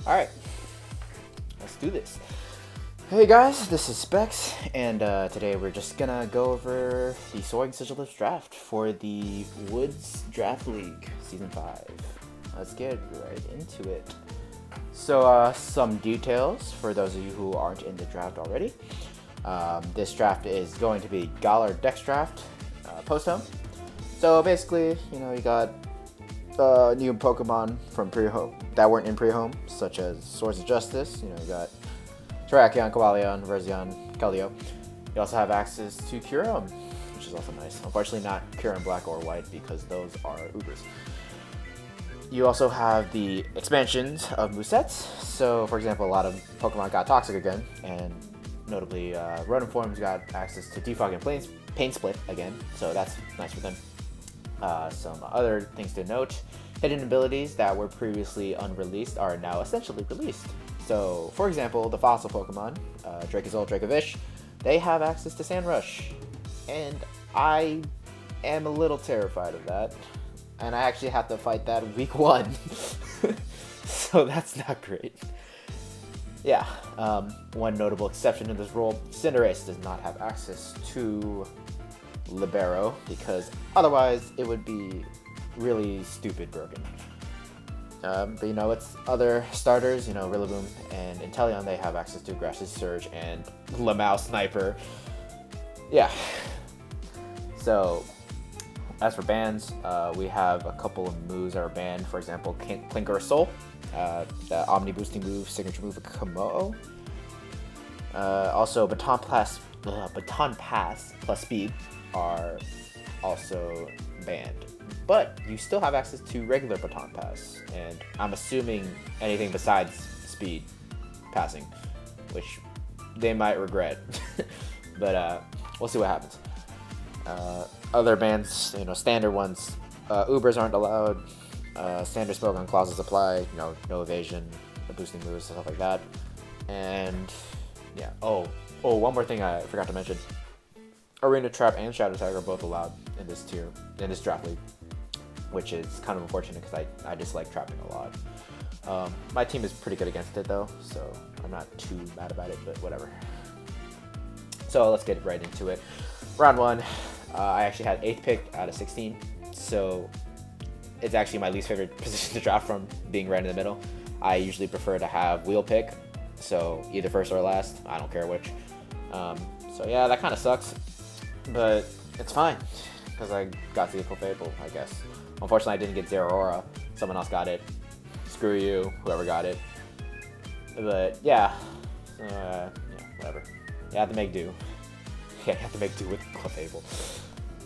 Alright, let's do this. Hey guys, this is Specs, and today we're just gonna go over the Soaring Sigilyphs draft for the Woods Draft League Season 5. Let's get right into it. So, some details for those of you who aren't in the draft already. This draft is going to be Galar Dex Draft, post-home. So basically, you got new Pokemon from pre-home that weren't in pre-home, such as Swords of Justice. You got Terrakion, Cobalion, Verzion, Keldeo. You also have access to Kyurem, which is also nice. Unfortunately, not Kyurem Black or White because those are Ubers. You also have the expansions of movesets. So, for example, a lot of Pokemon got Toxic again, and notably, Rotom Forms got access to Defog and Pain Split again, so that's nice for them. Some other things to note: hidden abilities that were previously unreleased are now essentially released. So, for example, the fossil Pokemon, Dracozolt, Dracovish, they have access to Sand Rush, and I am a little terrified of that, and I actually have to fight that week 1, so that's not great. Yeah, one notable exception in this rule: Cinderace does not have access to Libero because otherwise it would be really stupid broken. But it's other starters, Rillaboom and Inteleon, they have access to Grass's Surge and Lamau Sniper. Yeah. So, as for bans, we have a couple of moves that are banned. For example, Clinker Soul, the Omni boosting move, signature move of Komodo. Also, Baton Pass plus Speed are also banned. But you still have access to regular Baton Pass, and I'm assuming anything besides Speed passing, which they might regret. But we'll see what happens. Other bans, standard ones, Ubers aren't allowed. Standard Smogon clauses apply. No evasion, no boosting moves, stuff like that. And yeah. Oh, one more thing I forgot to mention. Arena Trap and Shadow Tag are both allowed in this draft league, which is kind of unfortunate because I dislike trapping a lot. My team is pretty good against it though, so I'm not too mad about it, but whatever. So let's get right into it. Round 1, I actually had 8th pick out of 16, so it's actually my least favorite position to draft from, being right in the middle. I usually prefer to have wheel pick, so either first or last, I don't care which. So yeah, that kind of sucks, but it's fine because I got the Clefable, I guess. Unfortunately, I didn't get Zeraora. Someone else got it. Screw you, whoever got it. But yeah, whatever. You have to make do. Yeah, you have to make do with Clefable.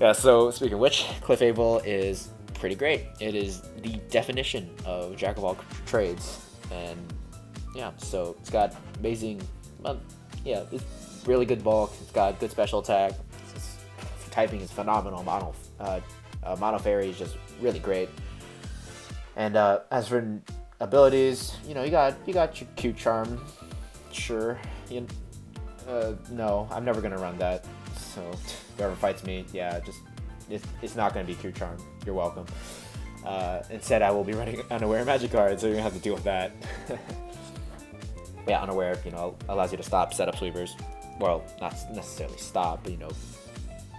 Yeah, so speaking of which, Clefable is pretty great. It is the definition of Jack of all trades. And yeah, so it's got amazing, it's really good bulk. It's got good special attack. Typing is phenomenal. Mono Fairy is just really great. And as for abilities, you got your Cute Charm. Sure. No, I'm never gonna run that. So whoever fights me, yeah, it's not gonna be Cute Charm. You're welcome. Instead, I will be running Unaware Magic Card, so you're gonna have to deal with that. Yeah, Unaware, allows you to stop setup sweepers. Well, not necessarily stop, but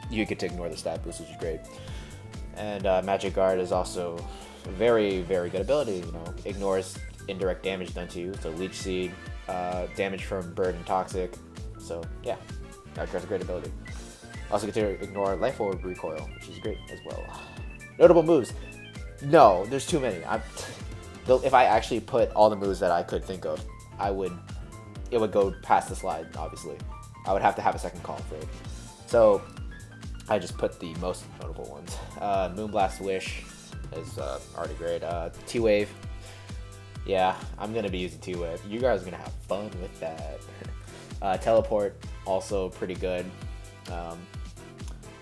you get to ignore the stat boost, which is great. And Magic Guard is also a very, very good ability. Ignores indirect damage done to you. So Leech Seed, damage from Bird and Toxic. So yeah, Magic Guard's a great ability. Also get to ignore Life Orb Recoil, which is great as well. Notable moves. No, there's too many. If I actually put all the moves that I could think of, it would go past the slide, obviously. I would have to have a second call for it. So I just put the most notable ones. Moonblast Wish is already great. T-Wave. Yeah, I'm going to be using T-Wave. You guys are going to have fun with that. Teleport, also pretty good.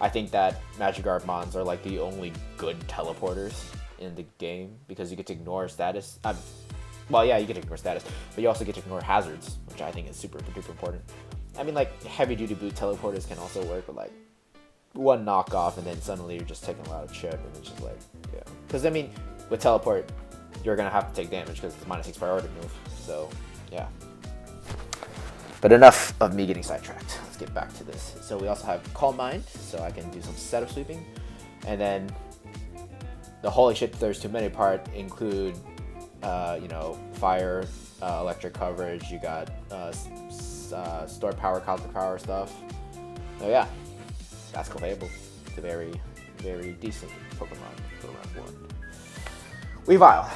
I think that Magic Guard Mons are like the only good teleporters in the game because you get to ignore status. You get to ignore status, but you also get to ignore hazards, which I think is super duper important. I mean, like, heavy duty boot teleporters can also work, but like one knockoff and then suddenly you're just taking a lot of chip and it's just like, yeah. Because I mean, with teleport, you're gonna have to take damage because it's a -6 priority move. So yeah. But enough of me getting sidetracked. Let's get back to this. So we also have Calm Mind, so I can do some setup sweeping. And then the holy shit there's too many part include, you know, fire, electric coverage. You got stored power, counter power stuff. So yeah, that's Clefable. It's a very, very decent Pokemon for round 1. Weavile.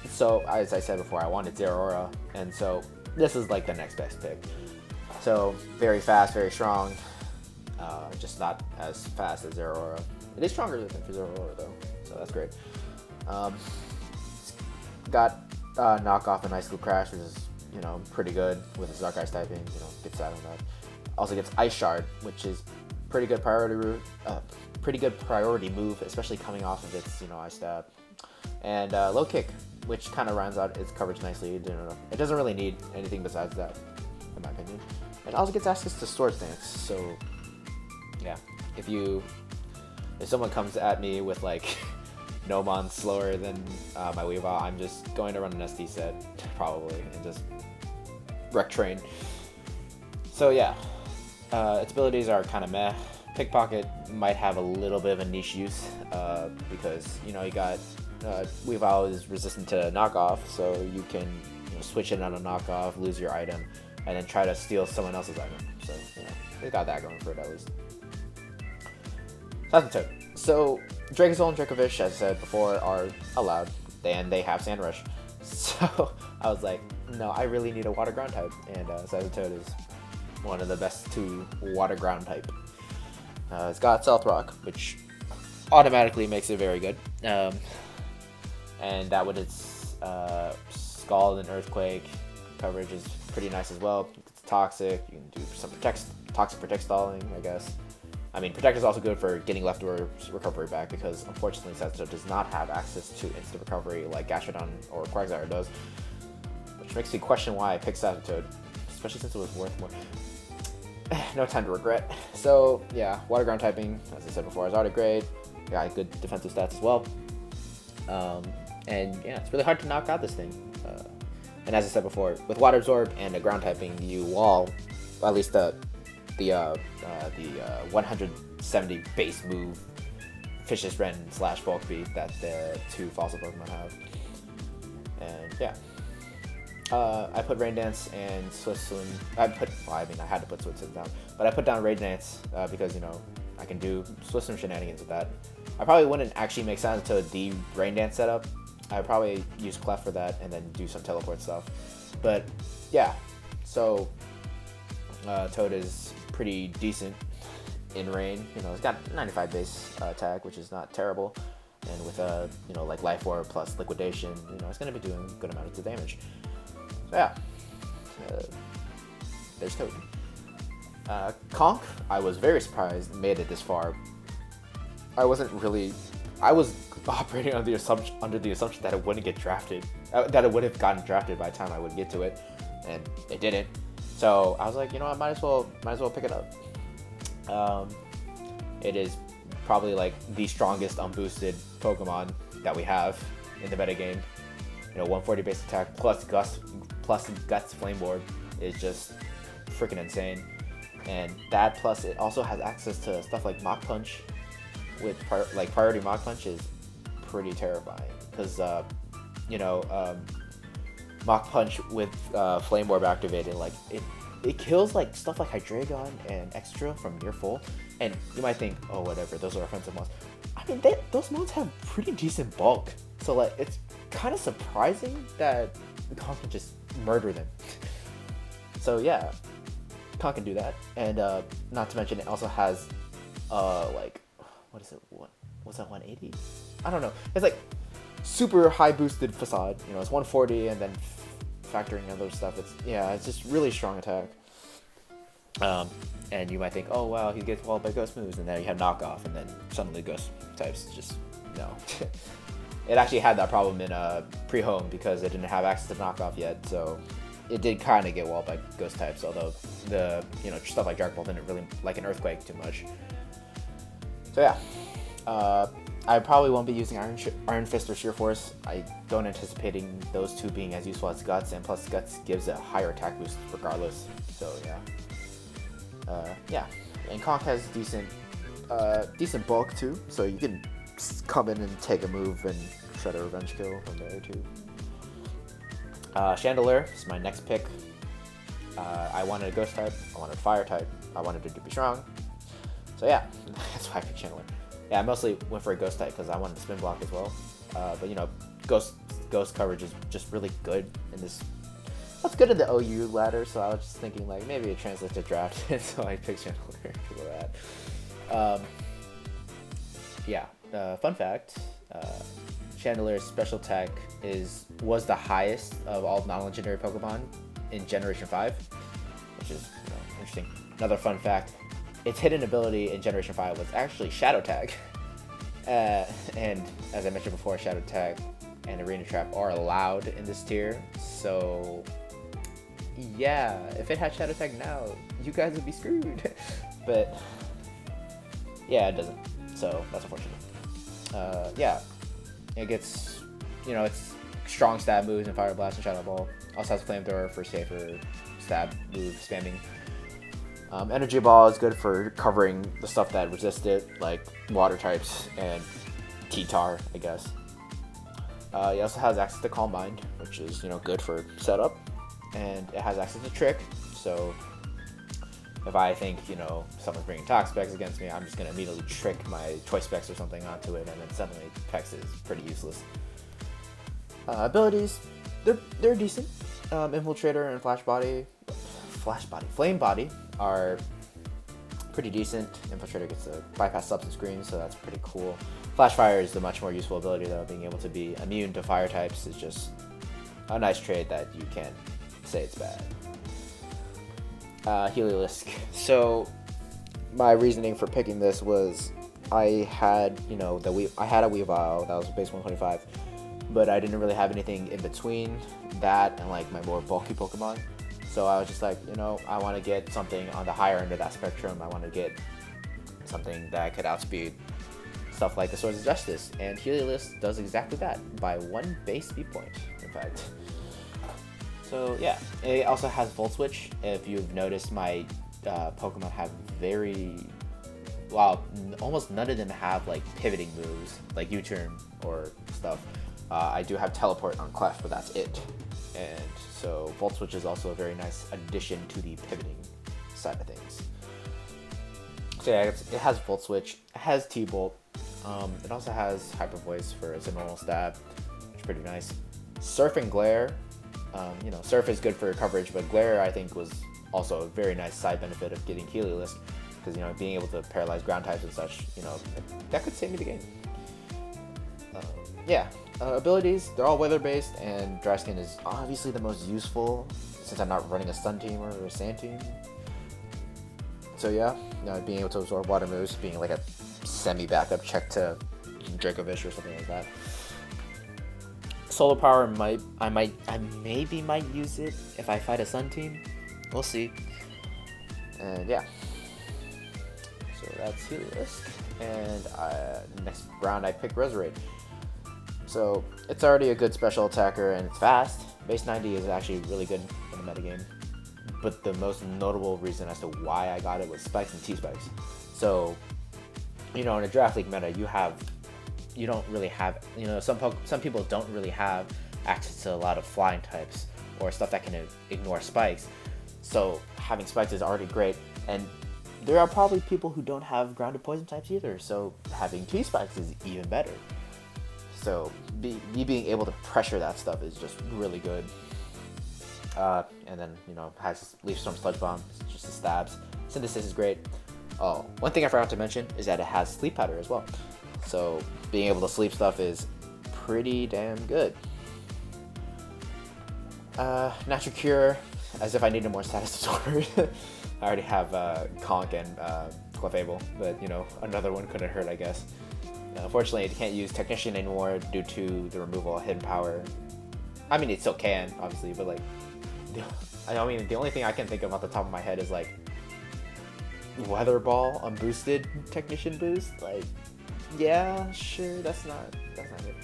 So as I said before, I wanted Zeraora, and so this is like the next best pick. So very fast, very strong, just not as fast as Zeraora. It is stronger than Zeraora though, so that's great. Got knockoff and Ice Loop Crash, which is, you know, pretty good with its Dark Ice typing. You know, gets that on that. Also gets Ice Shard, which is pretty good priority move, especially coming off of its, you know, Ice Stab. And Low Kick, which kind of rounds out its coverage nicely. It doesn't really need anything besides that, in my opinion. And also gets access to Storage Tanks. So yeah, if someone comes at me with like Nomon slower than my Weavile, I'm just going to run an SD set probably and just wreck train. So yeah, its abilities are kind of meh. Pickpocket might have a little bit of a niche use because, you know, you got Weavile is resistant to knockoff, so you can, you know, switch it on a knockoff, lose your item, and then try to steal someone else's item. So, you know, they got that going for it at least. So that's the Toad. So Dracozolt and Dracovish, as I said before, are allowed, and they have Sand Rush. So I was like, no, I really need a Water Ground type, and Toad is one of the best to Water Ground type. It's got Stealth Rock, which automatically makes it very good. And that with its Scald and Earthquake coverage is pretty nice as well. It's toxic. You can do some toxic protect stalling, I guess. I mean, Protect is also good for getting leftover recovery back because unfortunately Sandstone does not have access to instant recovery like Gastrodon or Quagsire does, which makes me question why I picked Toad, especially since it was worth more. No time to regret. So yeah, Water Ground typing, as I said before, is already great. Got good defensive stats as well. And yeah, it's really hard to knock out this thing. And as I said before, with Water Absorb and a ground typing, you wall, well, at least the 170 base move, Fishious Wren / Bulk Beat that the 2 fossil Pokemon have. And yeah. I put Rain Dance and Switzerland. I had to put Switzerland down, but I put down Rain Dance because, you know, I can do Switzerland shenanigans with that. I probably wouldn't actually make sense to the Rain Dance setup. I'd probably use Clef for that and then do some teleport stuff. But yeah, so Toad is pretty decent in rain. You know, it's got 95 base attack, which is not terrible. And with you know, like Life Orb plus Liquidation, you know, it's gonna be doing a good amount of damage. So yeah, there's Toad. Conk, I was very surprised made it this far. I was operating under the assumption that it wouldn't get drafted, that it would have gotten drafted by the time I would get to it, and it didn't. So I was like, you know, I might as well pick it up. It is probably like the strongest unboosted Pokemon that we have in the metagame. You know, 140 base attack plus Guts Flame Orb is just freaking insane. And that plus it also has access to stuff like Mach Punch, with priority Mach Punch is pretty terrifying because you know, Mach Punch with Flame Orb activated, like it kills like stuff like Hydreigon and Extra from near full, and you might think, oh whatever, those are offensive mons. I mean, those mons have pretty decent bulk, so like it's kind of surprising that Conk can just murder them. So yeah, Conk can do that, and not to mention it also has like, what is it? What's that, 180? I don't know. It's like super high boosted facade. You know, it's 140, and then factoring other stuff, it's just really strong attack. And you might think, oh wow, he gets walled by ghost moves, and then you have knockoff, and then suddenly ghost types just no. It actually had that problem in pre-home because it didn't have access to knockoff yet, so it did kind of get walled by ghost types. Although the, you know, stuff like Dark Bolt didn't really like an Earthquake too much. So yeah, I probably won't be using Iron Fist or Sheer Force. I don't anticipating those two being as useful as Guts, and plus Guts gives a higher attack boost regardless. So yeah, yeah. And Conk has decent bulk too, so you can come in and take a move and try to revenge kill from there too. Chandelier is my next pick. I wanted a Ghost type, I wanted a Fire type, I wanted it to be strong. So yeah, that's why I picked Chandelier. Yeah, I mostly went for a Ghost type because I wanted to spin block as well. But you know, Ghost coverage is just really good in this. That's good in the OU ladder, so I was just thinking like maybe it translates to draft, and so I picked Chandelier because of that. Yeah, fun fact: Chandelier's special attack was the highest of all non-legendary Pokemon in Generation 5, which is interesting. Another fun fact: its hidden ability in Generation 5 was actually Shadow Tag. And as I mentioned before, Shadow Tag and Arena Trap are allowed in this tier. So yeah, if it had Shadow Tag now, you guys would be screwed. But yeah, it doesn't. So that's unfortunate. Yeah, it gets, it's strong stab moves and Fire Blast and Shadow Ball. Also has Flamethrower for safer stab move spamming. Energy Ball is good for covering the stuff that resist it, like water types and T-Tar, I guess. It also has access to Calm Mind, which is good for setup, and it has access to Trick. So if I think someone's bringing Tox specs against me, I'm just gonna immediately trick my Choice specs or something onto it, and then suddenly Pex is pretty useless. Abilities, they're decent. Infiltrator and Flame Body are pretty decent. Infiltrator gets to bypass subs and screens, so that's pretty cool. Flash Fire is the much more useful ability though. Being able to be immune to fire types is just a nice trade that you can't say it's bad. Heliolisk. So my reasoning for picking this was I had a Weavile that was base 125, but I didn't really have anything in between that and like my more bulky Pokemon. So I was just like, I want to get something on the higher end of that spectrum. I want to get something that could outspeed stuff like the Swords of Justice. And Heliolisk does exactly that by 1 base speed point, in fact. So yeah, it also has Volt Switch. If you've noticed, my Pokemon have almost none of them have like pivoting moves, like U-turn or stuff. I do have Teleport on Clef, but that's it. And so Volt Switch is also a very nice addition to the pivoting side of things. So yeah, it has Volt Switch, it has T-Bolt, it also has Hyper Voice for its normal stab, which is pretty nice. Surf and Glare, Surf is good for coverage, but Glare I think was also a very nice side benefit of getting Heliolisk, because being able to paralyze ground types and such, that could save me the game. Yeah. Abilities, they're all weather based, and Dry Skin is obviously the most useful since I'm not running a Stun team or a Sand team. So yeah, being able to absorb water moves, being like a semi-backup check to Dracovish or something like that. Solar Power I maybe might use it if I fight a Sun team. We'll see. And yeah. So that's Heliolisk. And next round I picked Resurrect. So it's already a good special attacker and it's fast. Base 90 is actually really good in the metagame. But the most notable reason as to why I got it was spikes and T-spikes. So, in a draft league meta, you don't really have, some people don't really have access to a lot of flying types or stuff that can ignore spikes. So having spikes is already great. And there are probably people who don't have grounded poison types either. So having T-spikes is even better. So me being able to pressure that stuff is just really good. And then, has Leaf Storm, Sludge Bomb, just the stabs. Synthesis is great. Oh, one thing I forgot to mention is that it has Sleep Powder as well. So being able to sleep stuff is pretty damn good. Natural Cure, as if I needed more status disorder. I already have Conk and Clefable, but another one couldn't hurt, I guess. Unfortunately, it can't use Technician anymore due to the removal of Hidden Power. I mean, it still can, obviously, but the only thing I can think of off the top of my head is like Weather Ball unboosted Technician boost. Like, Yeah, sure. That's not it.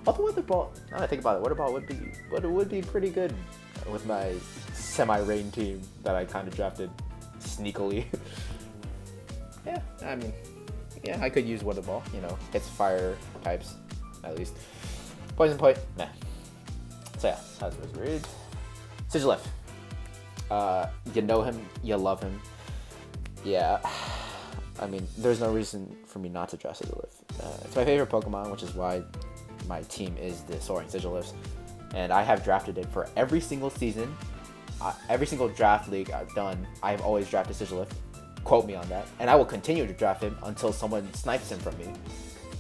Although Wither Ball, now that I think about it, what would be pretty good with my semi-rain team that I kind of drafted sneakily. Yeah, I mean, yeah, I could use Wither Ball. You know, hits fire types at least. Poison Point, nah. So yeah, that's what read. Sigilyph. You know him, you love him. Yeah, I mean, there's no reason for me not to draft Sigilyph. It's my favorite Pokemon, which is why my team is the Soaring Sigilyphs. And I have drafted it for every single season. Every single draft league I've done, I've always drafted Sigilyph. Quote me on that. And I will continue to draft him until someone snipes him from me.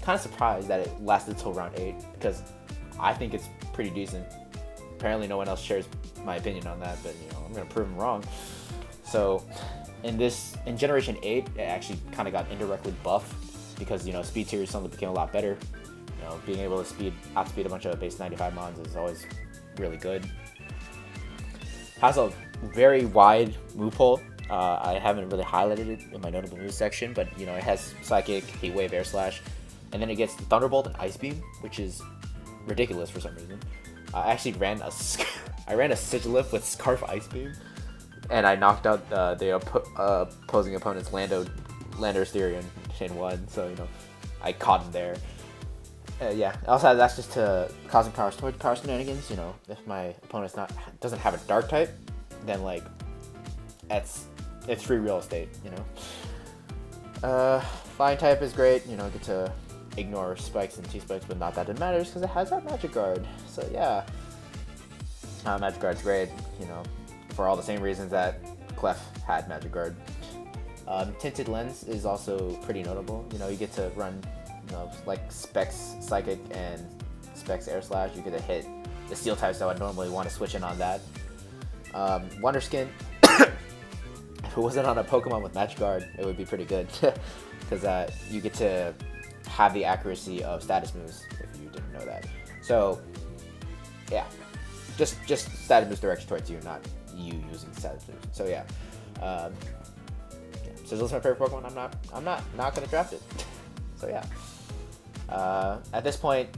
Kind of surprised that it lasted until round 8, because I think it's pretty decent. Apparently no one else shares my opinion on that, but you know, I'm going to prove him wrong. So in Generation 8, it actually kind of got indirectly buffed because, you know, speed tiers suddenly became a lot better. You know, being able to outspeed a bunch of base 95 mons is always really good. Has a very wide move pool. I haven't really highlighted it in my notable moves section, but you know, it has Psychic, Heat Wave, Air Slash, and then it gets Thunderbolt and Ice Beam, which is ridiculous for some reason. I actually ran a Sigilyph with Scarf Ice Beam, and I knocked out the opposing opponent's Lander Therian in one, so you know, I caught him there. Yeah, also that's just to causing power shenanigans. You know, if my opponent's doesn't have a dark type, then like it's free real estate. You know, flying type is great. You know, get to ignore spikes and T-spikes, but not that it matters because it has that Magic Guard. So yeah, Magic Guard's great. You know, for all the same reasons that Clef had Magic Guard. Tinted Lens is also pretty notable. You know, you get to run, you know, like Specs Psychic and Specs Air Slash. You get to hit the Steel types, so I normally want to switch in on that. Wonder Skin. If it wasn't on a Pokemon with Magic Guard, it would be pretty good because you get to have the accuracy of status moves if you didn't know that. So yeah, just status moves directed towards you, not you using status moves. So yeah, Sigilyph's my favorite Pokemon. I'm not gonna draft it. So yeah, at this point,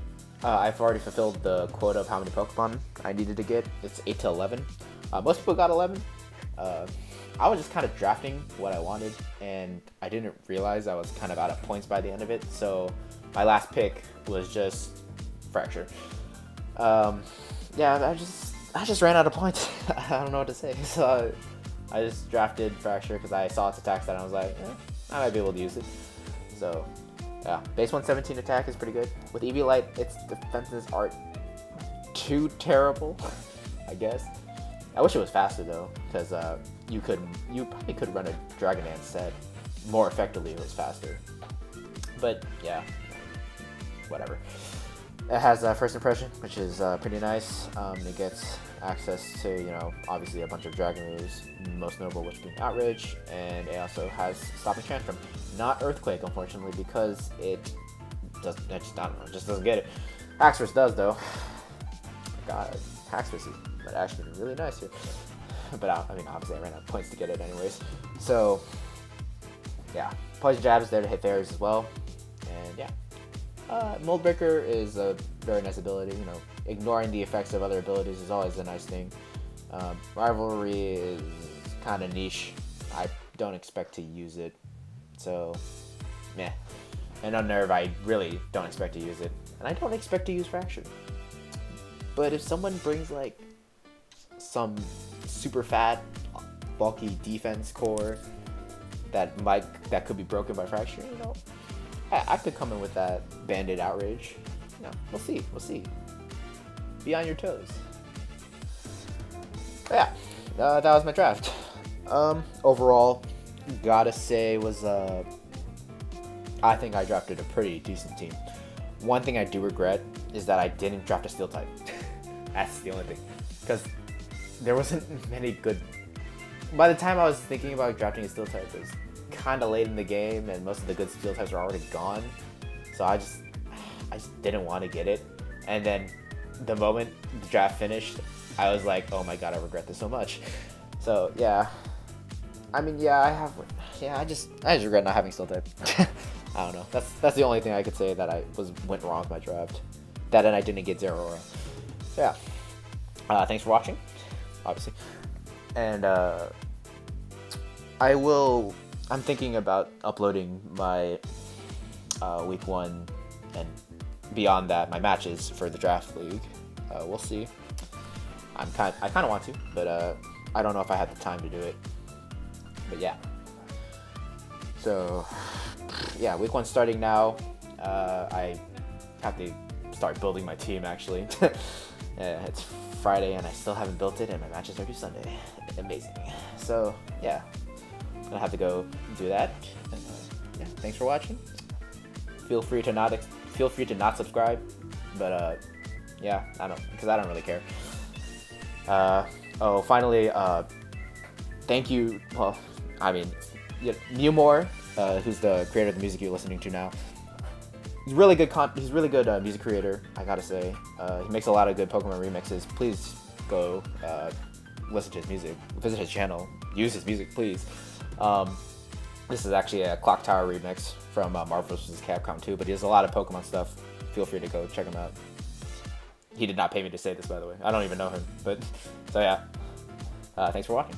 I've already fulfilled the quota of how many Pokemon I needed to get. It's 8 to 11. Most people got 11. I was just kind of drafting what I wanted, and I didn't realize I was kind of out of points by the end of it. So my last pick was just Fracture. Yeah, I just ran out of points. I don't know what to say. So I just drafted Fracture because I saw its attack stat and I was like, I might be able to use it. So yeah, base 117 attack is pretty good. With Eviolite, its defenses aren't too terrible, I guess. I wish it was faster though, because you probably could run a Dragon Dance set more effectively if it was faster. But yeah, whatever. It has First Impression, which is pretty nice. It gets access to, you know, obviously a bunch of Dragon moves, most notable which being Outrage, and it also has Stopping Tantrum. Not Earthquake, unfortunately, because it just doesn't get it. Haxorus does though. God, Haxorus might actually be really nice here. But I mean, obviously I ran out of points to get it anyways. So yeah, Poison Jab is there to hit fairies as well, and yeah. Mold Breaker is a very nice ability. You know, ignoring the effects of other abilities is always a nice thing. Rivalry is kind of niche. I don't expect to use it, so meh. And Unnerve, I really don't expect to use it, and I don't expect to use Fracture. But if someone brings like some super fat, bulky defense core that could be broken by Fracture, you know, I could come in with that Banded Outrage. You know, we'll see. Be on your toes. But yeah, that was my draft. Overall, gotta say was I think I drafted a pretty decent team. One thing I do regret is that I didn't draft a Steel type. That's the only thing, because there wasn't many good. By the time I was thinking about drafting a Steel type, it was kind of late in the game, and most of the good Steel types were already gone. So I just didn't want to get it. And then the moment the draft finished, I was like, oh my god, I regret this so much. So yeah, I mean, yeah, I just regret not having Steel type. I don't know. That's the only thing I could say that went wrong with my draft. That and I didn't get Zeraora. So yeah. Thanks for watching, obviously. And I'm thinking about uploading my week 1 and beyond that, my matches for the draft league. We'll see. I kind of want to, but I don't know if I have the time to do it. But yeah. So yeah, week 1 starting now. I have to start building my team actually. Yeah, it's Friday and I still haven't built it, and my matches are due Sunday. Amazing. So yeah, I'm gonna have to go do that. And, yeah, thanks for watching. Feel free to not subscribe, but yeah, I don't, because I don't really care. Oh, finally, thank you. Well, I mean, Mewmore, who's the creator of the music you're listening to now. He's really good. He's really good music creator, I gotta say. He makes a lot of good Pokemon remixes. Please go listen to his music. Visit his channel. Use his music, please. This is actually a Clock Tower remix from Marvel vs. Capcom 2, but he has a lot of Pokemon stuff. Feel free to go check him out. He did not pay me to say this, by the way. I don't even know him, but so yeah. Thanks for watching.